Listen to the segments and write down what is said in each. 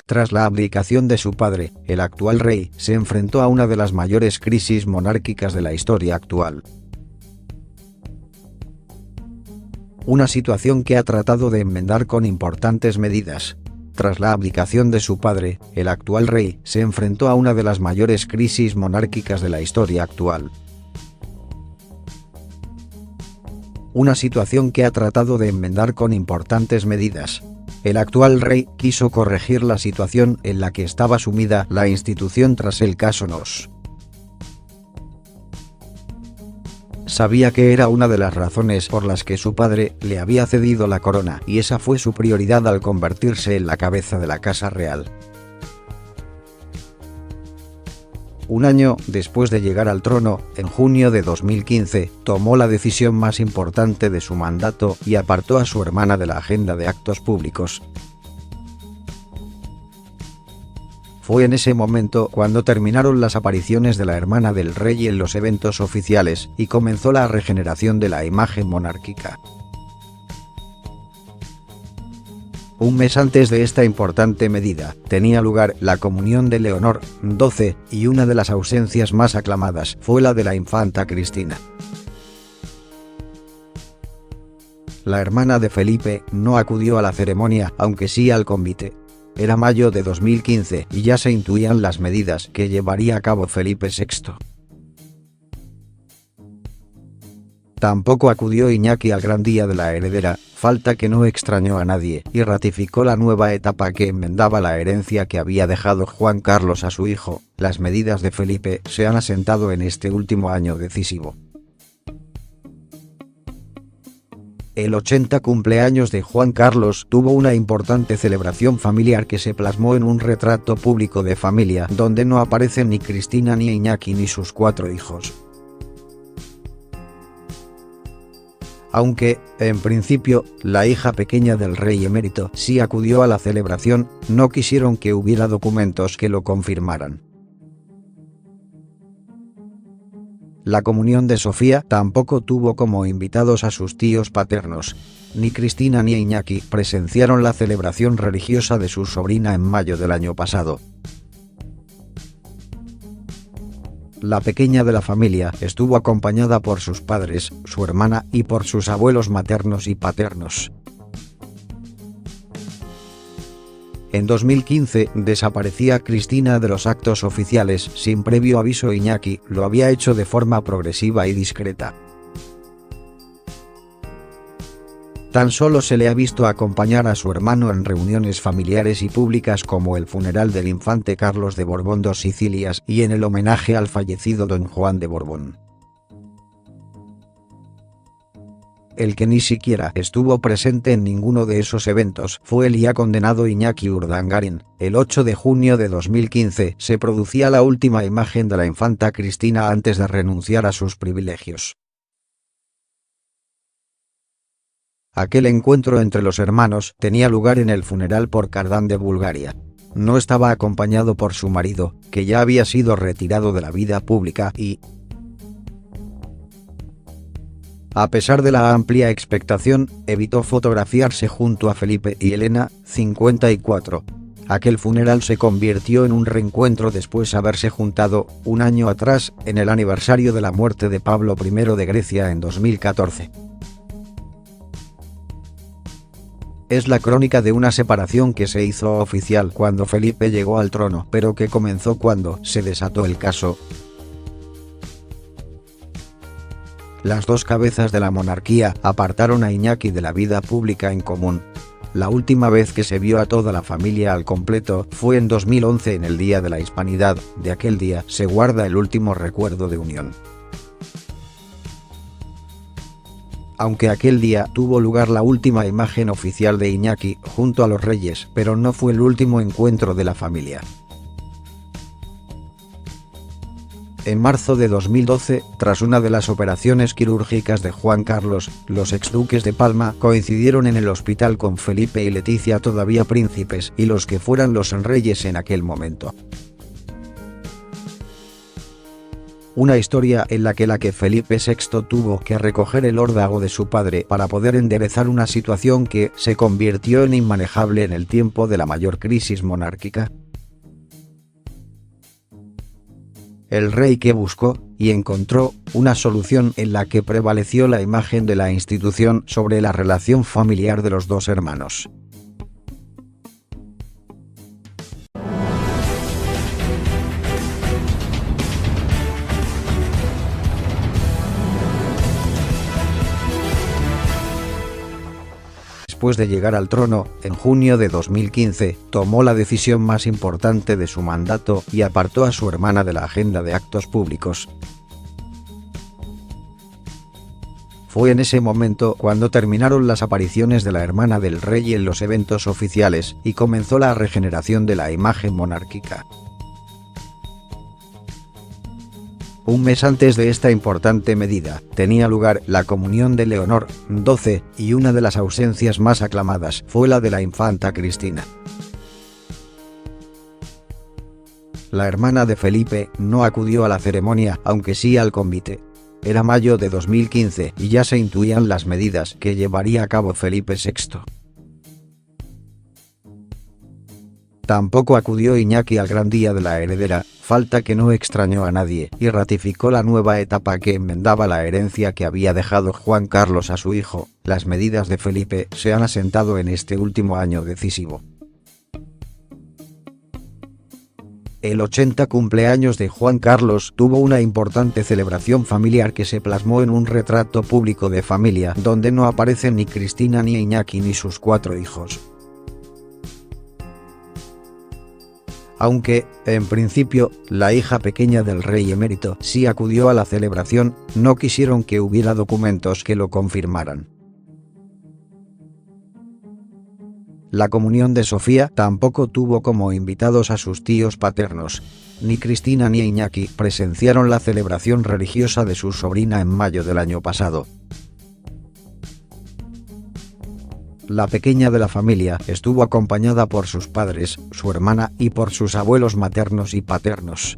Tras la abdicación de su padre, el actual rey se enfrentó a una de las mayores crisis monárquicas de la historia actual. Una situación que ha tratado de enmendar con importantes medidas. Tras la abdicación de su padre, el actual rey se enfrentó a una de las mayores crisis monárquicas de la historia actual. Una situación que ha tratado de enmendar con importantes medidas. El actual rey quiso corregir la situación en la que estaba sumida la institución tras el caso Nos. Sabía que era una de las razones por las que su padre le había cedido la corona, y esa fue su prioridad al convertirse en la cabeza de la Casa Real. Un año después de llegar al trono, en junio de 2015, tomó la decisión más importante de su mandato y apartó a su hermana de la agenda de actos públicos. Fue en ese momento cuando terminaron las apariciones de la hermana del rey en los eventos oficiales y comenzó la regeneración de la imagen monárquica. Un mes antes de esta importante medida, tenía lugar la comunión de Leonor XII, y una de las ausencias más aclamadas fue la de la infanta Cristina. La hermana de Felipe no acudió a la ceremonia, aunque sí al convite. Era mayo de 2015 y ya se intuían las medidas que llevaría a cabo Felipe VI. Tampoco acudió Iñaki al gran día de la heredera, falta que no extrañó a nadie, y ratificó la nueva etapa que enmendaba la herencia que había dejado Juan Carlos a su hijo. Las medidas de Felipe se han asentado en este último año decisivo. El 80 cumpleaños de Juan Carlos tuvo una importante celebración familiar que se plasmó en un retrato público de familia donde no aparecen ni Cristina ni Iñaki ni sus 4 hijos. Aunque, en principio, la hija pequeña del rey emérito sí acudió a la celebración, no quisieron que hubiera documentos que lo confirmaran. La comunión de Sofía tampoco tuvo como invitados a sus tíos paternos. Ni Cristina ni Iñaki presenciaron la celebración religiosa de su sobrina en mayo del año pasado. La pequeña de la familia estuvo acompañada por sus padres, su hermana y por sus abuelos maternos y paternos. En 2015 desaparecía Cristina de los actos oficiales sin previo aviso. Iñaki lo había hecho de forma progresiva y discreta. Tan solo se le ha visto acompañar a su hermano en reuniones familiares y públicas como el funeral del infante Carlos de Borbón dos Sicilias y en el homenaje al fallecido don Juan de Borbón. El que ni siquiera estuvo presente en ninguno de esos eventos fue el ya condenado Iñaki Urdangarin. El 8 de junio de 2015 se producía la última imagen de la infanta Cristina antes de renunciar a sus privilegios. Aquel encuentro entre los hermanos tenía lugar en el funeral por Kardán de Bulgaria. No estaba acompañado por su marido, que ya había sido retirado de la vida pública y, a pesar de la amplia expectación, evitó fotografiarse junto a Felipe y Elena, 54. Aquel funeral se convirtió en un reencuentro después de haberse juntado, un año atrás, en el aniversario de la muerte de Pablo I de Grecia en 2014. Es la crónica de una separación que se hizo oficial cuando Felipe llegó al trono, pero que comenzó cuando se desató el caso. Las dos cabezas de la monarquía apartaron a Iñaki de la vida pública en común. La última vez que se vio a toda la familia al completo fue en 2011 en el Día de la Hispanidad. De aquel día se guarda el último recuerdo de unión. Aunque aquel día tuvo lugar la última imagen oficial de Iñaki junto a los reyes, pero no fue el último encuentro de la familia. En marzo de 2012, tras una de las operaciones quirúrgicas de Juan Carlos, los exduques de Palma coincidieron en el hospital con Felipe y Leticia, todavía príncipes, y los que fueran los reyes en aquel momento. Una historia en la que Felipe VI tuvo que recoger el órdago de su padre para poder enderezar una situación que se convirtió en inmanejable en el tiempo de la mayor crisis monárquica. El rey que buscó, y encontró, una solución en la que prevaleció la imagen de la institución sobre la relación familiar de los dos hermanos. Después de llegar al trono, en junio de 2015, tomó la decisión más importante de su mandato y apartó a su hermana de la agenda de actos públicos. Fue en ese momento cuando terminaron las apariciones de la hermana del rey en los eventos oficiales y comenzó la regeneración de la imagen monárquica. Un mes antes de esta importante medida, tenía lugar la comunión de Leonor XII, y una de las ausencias más aclamadas fue la de la infanta Cristina. La hermana de Felipe no acudió a la ceremonia, aunque sí al convite. Era mayo de 2015 y ya se intuían las medidas que llevaría a cabo Felipe VI. Tampoco acudió Iñaki al gran día de la heredera, falta que no extrañó a nadie, y ratificó la nueva etapa que enmendaba la herencia que había dejado Juan Carlos a su hijo. Las medidas de Felipe se han asentado en este último año decisivo. El 80 cumpleaños de Juan Carlos tuvo una importante celebración familiar que se plasmó en un retrato público de familia donde no aparecen ni Cristina ni Iñaki ni sus 4 hijos. Aunque, en principio, la hija pequeña del rey emérito sí acudió a la celebración, no quisieron que hubiera documentos que lo confirmaran. La comunión de Sofía tampoco tuvo como invitados a sus tíos paternos. Ni Cristina ni Iñaki presenciaron la celebración religiosa de su sobrina en mayo del año pasado. La pequeña de la familia estuvo acompañada por sus padres, su hermana y por sus abuelos maternos y paternos.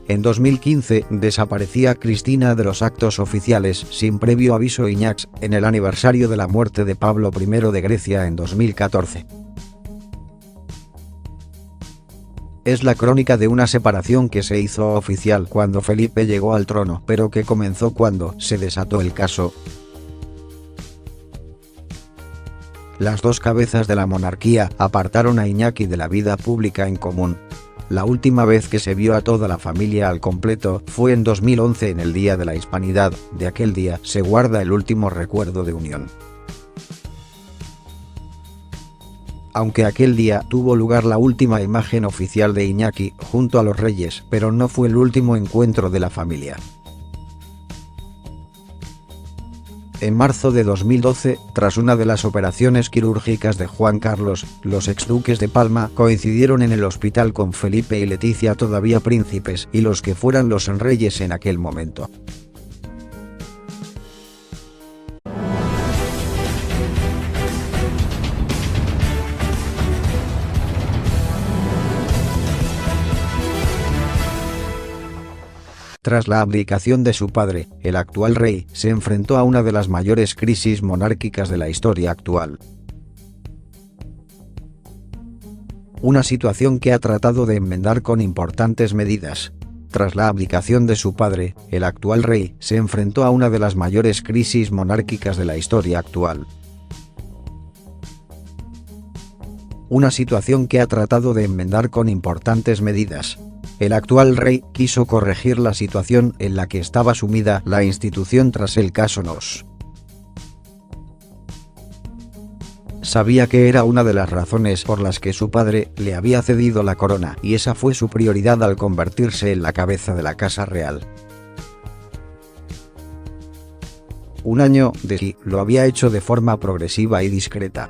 En 2015 desaparecía Cristina de los actos oficiales sin previo aviso Iñaki, en el aniversario de la muerte de Pablo I de Grecia en 2014. Es la crónica de una separación que se hizo oficial cuando Felipe llegó al trono, pero que comenzó cuando se desató el caso. Las dos cabezas de la monarquía apartaron a Iñaki de la vida pública en común. La última vez que se vio a toda la familia al completo fue en 2011 en el Día de la Hispanidad. De aquel día se guarda el último recuerdo de unión. Aunque aquel día tuvo lugar la última imagen oficial de Iñaki junto a los reyes, pero no fue el último encuentro de la familia. En marzo de 2012, tras una de las operaciones quirúrgicas de Juan Carlos, los exduques de Palma coincidieron en el hospital con Felipe y Leticia todavía príncipes y los que fueran los reyes en aquel momento. Tras la abdicación de su padre, el actual rey se enfrentó a una de las mayores crisis monárquicas de la historia actual. Una situación que ha tratado de enmendar con importantes medidas. Tras la abdicación de su padre, el actual rey se enfrentó a una de las mayores crisis monárquicas de la historia actual. Una situación que ha tratado de enmendar con importantes medidas. El actual rey quiso corregir la situación en la que estaba sumida la institución tras el caso Nos. Sabía que era una de las razones por las que su padre le había cedido la corona, y esa fue su prioridad al convertirse en la cabeza de la Casa Real. Un año de sí lo había hecho de forma progresiva y discreta.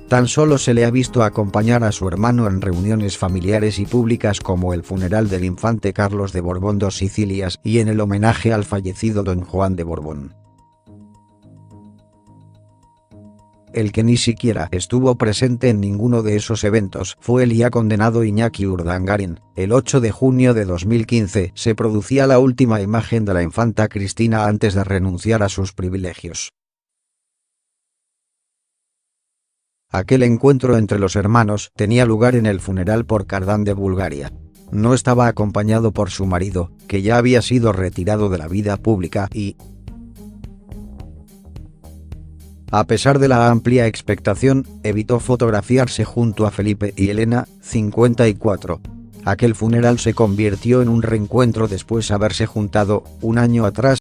Tan solo se le ha visto acompañar a su hermano en reuniones familiares y públicas como el funeral del infante Carlos de Borbón dos Sicilias y en el homenaje al fallecido don Juan de Borbón. El que ni siquiera estuvo presente en ninguno de esos eventos fue el ya condenado Iñaki Urdangarin. El 8 de junio de 2015 se producía la última imagen de la infanta Cristina antes de renunciar a sus privilegios. Aquel encuentro entre los hermanos tenía lugar en el funeral por Cardán de Bulgaria. No estaba acompañado por su marido, que ya había sido retirado de la vida pública y, a pesar de la amplia expectación, evitó fotografiarse junto a Felipe y Elena, 54. Aquel funeral se convirtió en un reencuentro después de haberse juntado, un año atrás,